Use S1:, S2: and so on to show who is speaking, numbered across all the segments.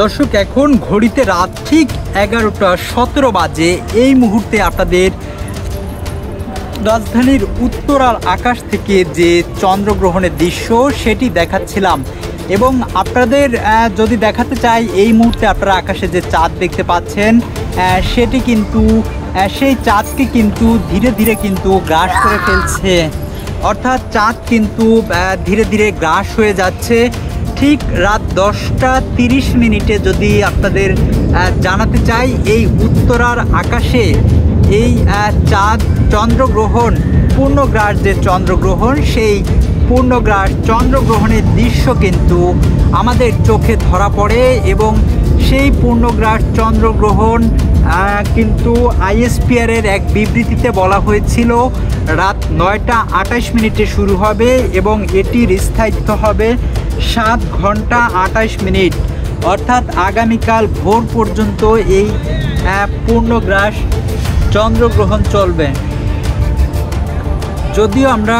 S1: দর্শক, এখন ঘড়িতে রাত ঠিক 11:17 বাজে। এই মুহূর্তে আপনাদের রাজধানীর উত্তরার আকাশ থেকে যে চন্দ্রগ্রহণের দৃশ্য সেটি দেখাচ্ছিলাম, এবং আপনাদের যদি দেখাতে চাই, এই মুহূর্তে আপনারা আকাশে যে চাঁদ দেখতে পাচ্ছেন সেটি কিন্তু সেই চাঁদকে কিন্তু ধীরে ধীরে কিন্তু গ্রাস করে ফেলছে। অর্থাৎ চাঁদ কিন্তু ধীরে ধীরে গ্রাস হয়ে যাচ্ছে। ঠিক রাত 10:30 যদি আপনাদের জানাতে চাই, এই উত্তরার আকাশে এই চাঁদ চন্দ্রগ্রহণ, পূর্ণগ্রাস যে চন্দ্রগ্রহণ, সেই পূর্ণগ্রাস চন্দ্রগ্রহণের দৃশ্য কিন্তু আমাদের চোখে ধরা পড়ে। এবং সেই পূর্ণগ্রাস চন্দ্রগ্রহণ কিন্তু আইএসপিআরের এক বিবৃতিতে বলা হয়েছিল রাত 9:28 শুরু হবে এবং এটির স্থায়িত্ব হবে 7 ঘন্টা 28 মিনিট। অর্থাৎ আগামীকাল ভোর পর্যন্ত এই পূর্ণগ্রাস চন্দ্রগ্রহণ চলবে। যদিও আমরা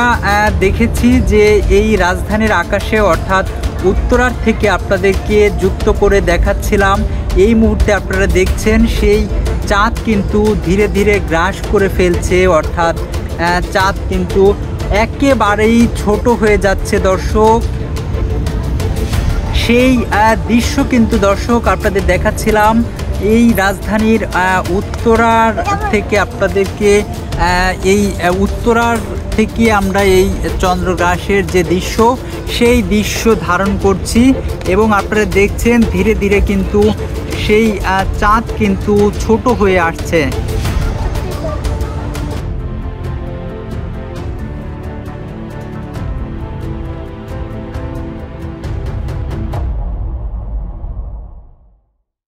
S1: দেখেছি যে এই রাজধানীর আকাশে অর্থাৎ উত্তরার থেকে আপনাদেরকে যুক্ত করে দেখাচ্ছিলাম, এই মুহূর্তে আপনারা দেখছেন সেই চাঁদ কিন্তু ধীরে ধীরে গ্রাস করে ফেলছে। অর্থাৎ চাঁদ কিন্তু একেবারেই ছোট হয়ে যাচ্ছে দর্শক। সেই দৃশ্য কিন্তু দর্শক আপনাদের দেখাচ্ছিলাম এই রাজধানীর উত্তরার থেকে। আপনাদেরকে এই উত্তরার থেকে আমরা এই চন্দ্রগ্রাসের যে দৃশ্য, সেই দৃশ্য ধারণ করছি, এবং আপনারা দেখছেন ধীরে ধীরে কিন্তু সেই চাঁদ কিন্তু ছোট হয়ে আসছে।